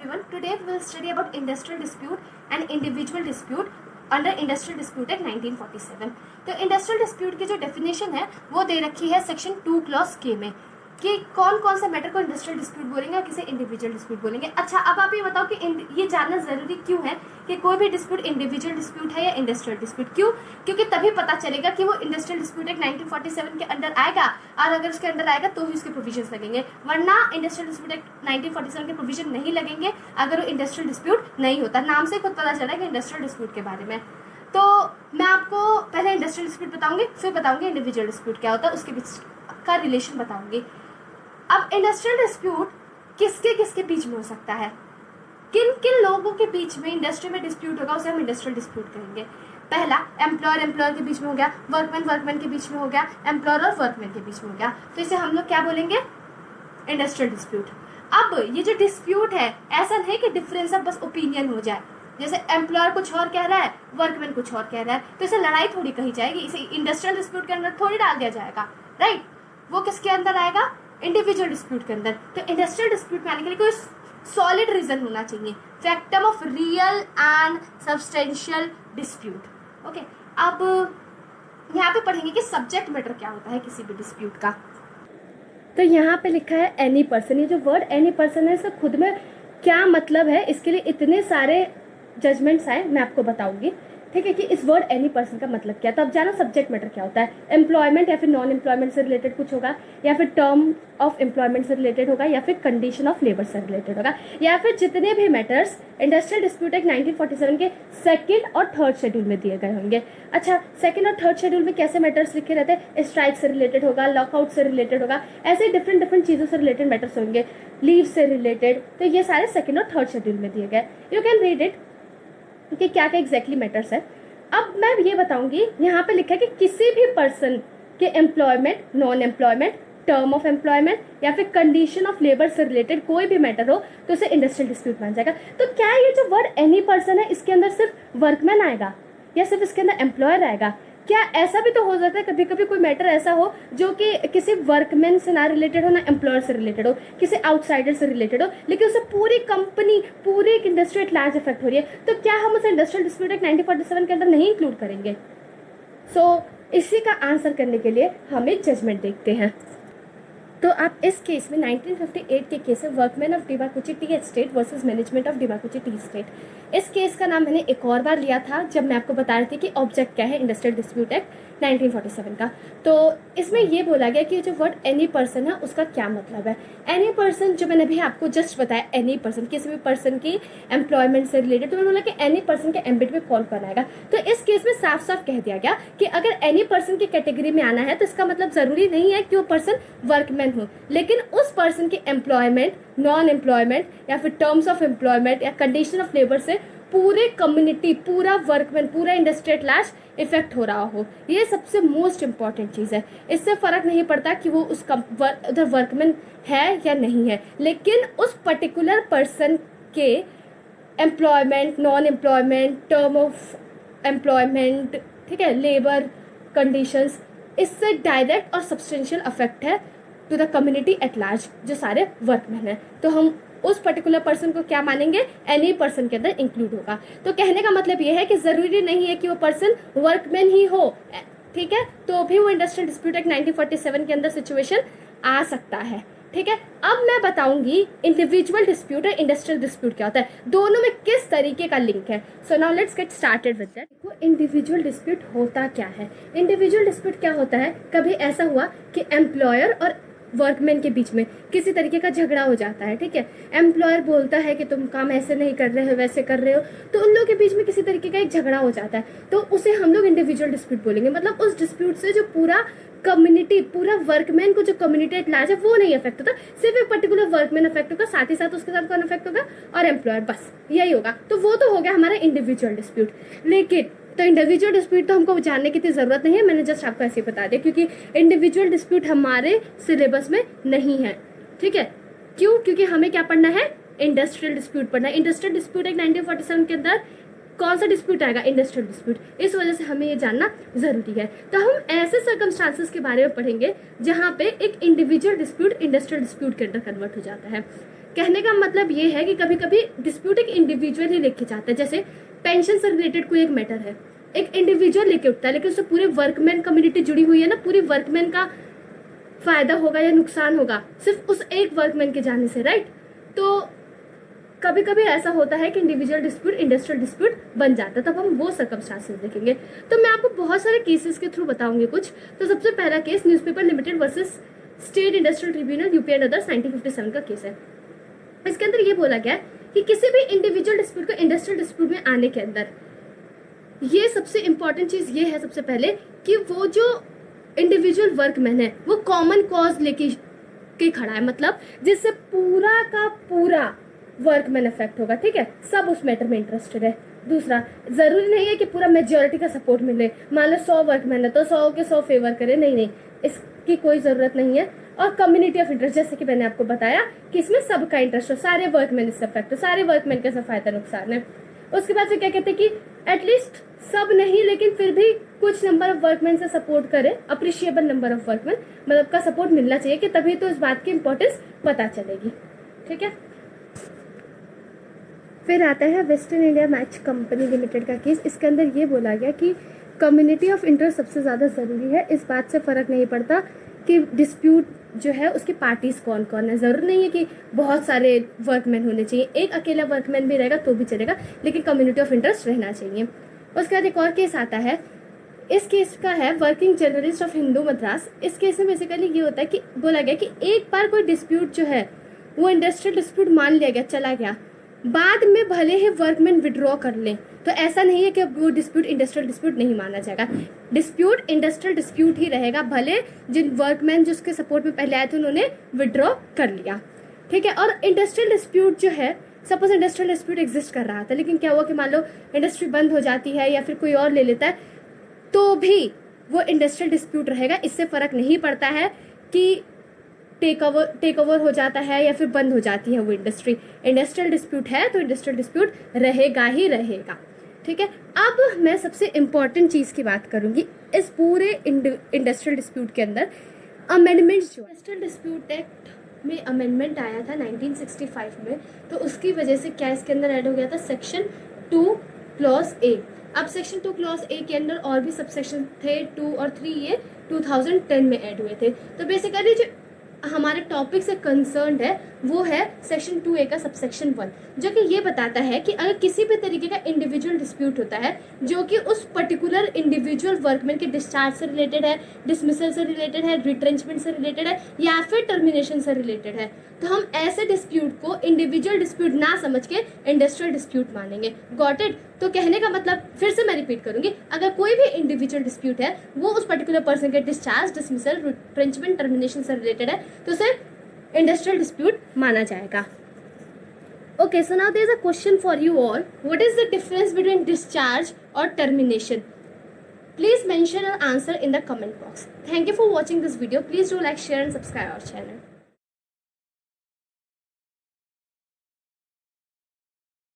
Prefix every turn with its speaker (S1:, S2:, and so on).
S1: everyone. Today we will study about industrial dispute and individual dispute under Industrial Dispute Act 1947. तो industrial dispute की जो definition है वो दे रखी है सेक्शन 2 क्लॉज के में कि कौन कौन सा मैटर को इंडस्ट्रियल डिस्प्यूट बोलेंगे और किसे इंडिविजुअल डिस्प्यूट बोलेंगे। अच्छा, अब आप ये बताओ कि ये जानना जरूरी क्यों है कि कोई भी डिस्प्यूट इंडिविजुअल डिस्प्यूट है या इंडस्ट्रियल डिस्प्यूट। क्यों? क्योंकि तभी पता चलेगा कि वो इंडस्ट्रियल डिस्प्यूट एक्ट 1947 के अंडर आएगा, और अगर उसके अंदर आएगा तो ही उसके प्रोविजन लगेंगे, वरना इंडस्ट्रियल डिस्प्यूट एक्ट 1947 के प्रोविजन नहीं लगेंगे अगर वो इंडस्ट्रियल डिस्प्यूट नहीं होता। नाम से खुद पता चला कि इंडस्ट्रियल डिस्प्यूट के बारे में। तो मैं आपको पहले इंडस्ट्रियल डिस्प्यूट बताऊंगी, फिर बताऊंगी इंडिविजुअल डिस्प्यूट क्या होता है, उसके बीच का रिलेशन बताऊंगी। अब इंडस्ट्रियल डिस्प्यूट किसके किसके बीच में हो सकता है, किन किन लोगों के बीच में इंडस्ट्री में डिस्प्यूट होगा, उसे हम इंडस्ट्रियल डिस्प्यूट कहेंगे। पहला, एम्प्लॉयर एम्प्लॉयर के बीच में हो गया, वर्कमैन वर्कमैन के बीच में हो गया, एम्प्लॉयर और वर्कमैन के बीच में हो गया, तो इसे हम लोग क्या बोलेंगे, इंडस्ट्रियल डिस्प्यूट। अब ये जो डिस्प्यूट है, ऐसा नहीं कि डिफरेंस ऑफ बस ओपिनियन हो जाए, जैसे एम्प्लॉयर कुछ और कह रहा है, वर्कमैन कुछ और कह रहा है, तो इसे लड़ाई थोड़ी कही जाएगी, इसे इंडस्ट्रियल डिस्प्यूट के अंदर थोड़ी डाल दिया जाएगा, राइट। वो किसके अंदर आएगा, इंडिविजुअल डिस्प्यूट के अंदर। तो इंडस्ट्रियल डिस्प्यूट में आने के लिए कोई सॉलिड रीजन होना चाहिए, factum of real and substantial dispute. Okay, अब यहाँ पे पढ़ेंगे कि सब्जेक्ट मैटर क्या होता है किसी भी डिस्प्यूट का। तो यहाँ पे लिखा है एनी पर्सन। ये जो वर्ड एनी पर्सन है, इसका खुद में क्या मतलब है, इसके लिए इतने सारे जजमेंट्स आए, मैं आपको बताऊंगी, ठीक है, कि इस वर्ड एनी पर्सन का मतलब क्या है। तो अब जानो सब्जेक्ट मैटर क्या होता है। एम्प्लॉयमेंट या फिर नॉन एम्प्लॉयमेंट से रिलेटेड कुछ होगा, या फिर टर्म ऑफ एम्प्लॉयमेंट से रिलेटेड होगा, या फिर कंडीशन ऑफ लेबर से रिलेटेड होगा, या फिर जितने भी मैटर्स इंडस्ट्रियल डिस्प्यूट एक्ट 1947 के सेकंड और थर्ड शेड्यूल में दिए गए होंगे। अच्छा, सेकंड और थर्ड शेड्यूल में कैसे मैटर्स लिखे रहते हैं, स्ट्राइक से रिलेटेड होगा, लॉकआउट से रिलेटेड होगा, ऐसे डिफरेंट डिफरेंट चीज़ों से रिलेटेड मैटर्स होंगे, लीव से रिलेटेड, तो ये सारे सेकंड और थर्ड शेड्यूल में दिए गए। यू कैन रीड इट कि क्या क्या एग्जैक्टली मैटर्स है। अब मैं ये बताऊंगी, यहाँ पे लिखा है कि किसी भी पर्सन के employment, non employment, term of employment या फिर कंडीशन ऑफ लेबर से रिलेटेड कोई भी मैटर हो तो उसे इंडस्ट्रियल डिस्प्यूट मान जाएगा। तो क्या ये जो वर्ड एनी पर्सन है, इसके अंदर सिर्फ वर्कमैन आएगा या सिर्फ इसके अंदर एम्प्लॉयर आएगा? क्या ऐसा भी तो हो जाता है कभी कभी कोई मैटर ऐसा हो जो कि किसी वर्कमैन से ना रिलेटेड हो, ना एम्प्लॉयर से रिलेटेड हो, किसी आउटसाइडर से रिलेटेड हो, लेकिन उसे पूरी कंपनी, पूरी एक इंडस्ट्री एट लार्ज इफेक्ट हो रही है, तो क्या हम उसे इंडस्ट्रियल डिस्प्यूट एक्ट 1947 के अंदर नहीं इंक्लूड करेंगे? सो इसी का आंसर करने के लिए हम एक जजमेंट देखते हैं। तो आप इस केस में 1958 के केस है, workmen of Dimakuchi tea estate versus management of Dimakuchi tea estate. इस केस का नाम मैंने एक और बार लिया था जब मैं आपको बता रही थी कि ऑब्जेक्ट क्या है इंडस्ट्रियल डिस्प्यूट एक्ट 1947 का। तो इसमें ये बोला गया कि जो वर्ड एनी पर्सन है उसका क्या मतलब है। एनी पर्सन, जो मैंने भी आपको जस्ट बताया, एनी पर्सन, किसी भी पर्सन की एम्प्लॉयमेंट से रिलेटेड, तो मैंने बोला कि एनी पर्सन के एम्बिट में कौन कौन आएगा। तो इस केस में साफ साफ कह दिया गया कि अगर एनी पर्सन की कैटेगरी में आना है तो इसका मतलब जरूरी नहीं है कि वो पर्सन वर्कमैन हो, लेकिन उस पर्सन की एम्प्लॉयमेंट, नॉन एम्प्लॉयमेंट या फिर टर्म्स ऑफ एम्प्लॉयमेंट या कंडीशन ऑफ लेबर से पूरे कम्युनिटी, पूरा वर्कमैन, पूरा इंडस्ट्री एट लार्ज इफेक्ट हो रहा हो। ये सबसे मोस्ट इंपॉर्टेंट चीज़ है। इससे फर्क नहीं पड़ता कि वो उस उधर वर्कमैन है या नहीं है, लेकिन उस पर्टिकुलर पर्सन के employment, non employment, term of employment, ठीक है, लेबर कंडीशंस, इससे डायरेक्ट और सब्सटेंशियल अफेक्ट है to the community at large, जो सारे वर्कमैन हैं। तो हम उस पर्टिकुलर पर्सन को क्या मानेंगे, एनी पर्सन के अंदर इंक्लूड होगा। तो कहने का मतलब ये है कि जरूरी नहीं है कि वो पर्सन वर्कमैन ही हो, ठीक है, तो भी वो इंडस्ट्रियल डिस्प्यूट एक्ट 1947 के अंदर सिचुएशन आ सकता है, ठीक है। अब मैं बताऊंगी इंडिविजुअल डिस्प्यूट और इंडस्ट्रियल डिस्प्यूट क्या होता है, दोनों में किस तरीके का लिंक है। So now let's get started with that. देखो, इंडिविजुअल डिस्प्यूट होता क्या है। इंडिविजुअल डिस्प्यूट क्या होता है, कभी ऐसा हुआ कि एम्प्लॉयर और वर्कमैन के बीच में किसी तरीके का झगड़ा हो जाता है, ठीक है। एम्प्लॉयर बोलता है कि तुम काम ऐसे नहीं कर रहे हो, वैसे कर रहे हो, तो उन लोगों के बीच में किसी तरीके का एक झगड़ा हो जाता है, तो उसे हम लोग इंडिविजुअल डिस्प्यूट बोलेंगे। मतलब उस डिस्प्यूट से जो पूरा कम्युनिटी, पूरा वर्कमैन को जो कम्युनिटी एट लार्ज है वो नहीं अफेक्ट होता, सिर्फ एक पर्टिकुलर वर्कमैन अफेक्ट होगा, साथ ही साथ उसके साथ कौन अफेक्ट होगा, और एम्प्लॉयर, बस यही होगा। तो वो तो हो गया हमारा इंडिविजुअल डिस्प्यूट। लेकिन तो इंडिविजुअल डिस्प्यूट तो हमको जानने की इतनी जरूरत नहीं है, मैंने जस्ट आपको ऐसे ही बता दिया, क्योंकि इंडिविजुअल डिस्प्यूट हमारे सिलेबस में नहीं है, ठीक है। क्यों? क्योंकि हमें क्या पढ़ना है, इंडस्ट्रियल डिस्प्यूट पढ़ना है। इंडस्ट्रियल डिस्प्यूट एक्ट 1947 के अंदर कौन सा डिस्प्यूट आएगा, इंडस्ट्रियल डिस्प्यूट। इस वजह से हमें ये जानना जरूरी है। तो हम ऐसे सर्कमस्टांसेस के बारे में पढ़ेंगे जहाँ पे एक इंडिविजुअल डिस्प्यूट इंडस्ट्रियल डिस्प्यूट के अंदर कन्वर्ट हो जाता है। कहने का मतलब ये है कि कभी कभी डिस्प्यूट एक इंडिविजुअल ही लेके जाता है, जैसे पेंशन से रिलेटेड कोई एक मैटर है, एक इंडिविजुअल लेके उठता है, लेकिन उससे पूरे वर्कमैन कम्युनिटी जुड़ी हुई है ना, पूरी वर्कमैन का फायदा होगा या नुकसान होगा सिर्फ उस एक वर्कमैन के जाने से, राइट। तो कभी कभी ऐसा होता है कि इंडिविजुअल डिस्प्यूट इंडस्ट्रियल डिस्प्यूट बन जाता है, तब हम वो सर्कमस्टांसेस देखेंगे। तो मैं आपको बहुत सारे केसेस के थ्रू बताऊंगी कुछ। तो सबसे पहला case newspaper limited versus state industrial tribunal UP and others 1957 का केस है। इसके अंदर ये बोला गया कि किसी भी इंडिविजुअल डिस्प्यूट को इंडस्ट्रियल डिस्प्यूट में आने के अंदर ये सबसे इंपॉर्टेंट चीज ये है सबसे पहले कि वो जो इंडिविजुअल वर्कमैन है वो कॉमन कॉज लेके के खड़ा है, मतलब जिससे पूरा का पूरा वर्कमैन अफेक्ट होगा, ठीक है, सब उस मैटर में इंटरेस्टेड है। दूसरा, जरूरी नहीं है कि पूरा मेजोरिटी का सपोर्ट मिले, मान लो 100 वर्कमैन है तो 100 के 100 फेवर करे, नहीं, इसकी कोई जरूरत नहीं है। और कम्युनिटी ऑफ इंटरेस्ट, जैसे कि मैंने आपको बताया कि इसमें सबका इंटरेस्ट हो, सारे वर्कमैन इससे अफेक्ट हो, सारे वर्कमैन का सब फायदा नुकसान है। उसके बाद फिर क्या कहते हैं कि एटलीस्ट सब नहीं लेकिन फिर भी कुछ नंबर ऑफ वर्कमैन से सपोर्ट करे, अप्रिशिएबल नंबर ऑफ वर्कमैन, मतलब का सपोर्ट मिलना चाहिए कि तभी तो इस बात की इंपॉर्टेंस पता चलेगी, ठीक है। फिर आता है western India match company limited का केस। इसके अंदर ये बोला गया कि कम्युनिटी ऑफ इंटरेस्ट सबसे ज़्यादा ज़रूरी है। इस बात से फ़र्क नहीं पड़ता कि डिस्प्यूट जो है उसकी पार्टीज कौन कौन है, ज़रूर नहीं है कि बहुत सारे वर्कमैन होने चाहिए, एक अकेला वर्कमैन भी रहेगा तो भी चलेगा, लेकिन कम्युनिटी ऑफ इंटरेस्ट रहना चाहिए। उसके बाद एक और केस आता है, इस केस का है working journalist of Hindu Madras. इस केस में बेसिकली ये होता है कि बोला गया कि एक बार कोई डिस्प्यूट जो है वो इंडस्ट्रियल डिस्प्यूट मान लिया गया, चला गया, बाद में भले ही वर्कमैन विड्रॉ कर लें तो ऐसा नहीं है कि अब वो डिस्प्यूट इंडस्ट्रियल डिस्प्यूट नहीं माना जाएगा। डिस्प्यूट इंडस्ट्रियल डिस्प्यूट ही रहेगा, भले जिन वर्कमैन जो उसके सपोर्ट में पहले आए थे उन्होंने विड्रॉ कर लिया, ठीक है। और इंडस्ट्रियल डिस्प्यूट जो है, सपोज इंडस्ट्रियल डिस्प्यूट एग्जिस्ट कर रहा था, लेकिन क्या हुआ कि मान लो इंडस्ट्री बंद हो जाती है या फिर कोई और ले लेता है, तो भी वो इंडस्ट्रियल डिस्प्यूट रहेगा। इससे फर्क नहीं पड़ता है कि टेक ओवर हो जाता है या फिर बंद हो जाती है वो इंडस्ट्री, इंडस्ट्रियल डिस्प्यूट है तो इंडस्ट्रियल डिस्प्यूट रहेगा ही रहेगा, ठीक है। अब मैं सबसे इम्पॉर्टेंट चीज़ की बात करूंगी इस पूरे इंडस्ट्रियल डिस्प्यूट के अंदर, अमेंडमेंट्स। जो इंडस्ट्रियल डिस्प्यूट एक्ट में अमेंडमेंट आया था 1965 में, तो उसकी वजह से क्या इसके अंदर ऐड हो गया था सेक्शन 2 क्लॉज ए। अब सेक्शन 2 क्लॉज ए के अंदर और भी सब सेक्शन थे 2 और 3, ये 2010 में ऐड हुए थे। तो बेसिकली जो हमारे टॉपिक से कंसर्न्ड है वो है सेक्शन 2A का सबसेक्शन 1, जो कि ये बताता है कि अगर किसी भी तरीके का इंडिविजुअल डिस्प्यूट होता है जो कि उस पर्टिकुलर इंडिविजुअल वर्कमैन के डिस्चार्ज से रिलेटेड है, डिसमिसल से रिलेटेड है, रिट्रेंचमेंट से रिलेटेड है या फिर टर्मिनेशन से रिलेटेड है, तो हम ऐसे डिस्प्यूट को इंडिविजुअल डिस्प्यूट ना समझ के इंडस्ट्रियल डिस्प्यूट मानेंगे। Got it. तो कहने का मतलब फिर से मैं रिपीट करूंगी, अगर कोई भी इंडिविजुअल डिस्प्यूट है वो उस पर्टिकुलर पर्सन के डिस्चार्ज, डिसमिसल, रिट्रेंचमेंट, टर्मिनेशन से रिलेटेड है तो उसे इंडस्ट्रियल डिस्प्यूट माना जाएगा। Okay, so now there is a question for you all, what is the difference between discharge और termination? Please mention your answer in the comment box. Thank you for watching this video. Please do like, share and subscribe our channel.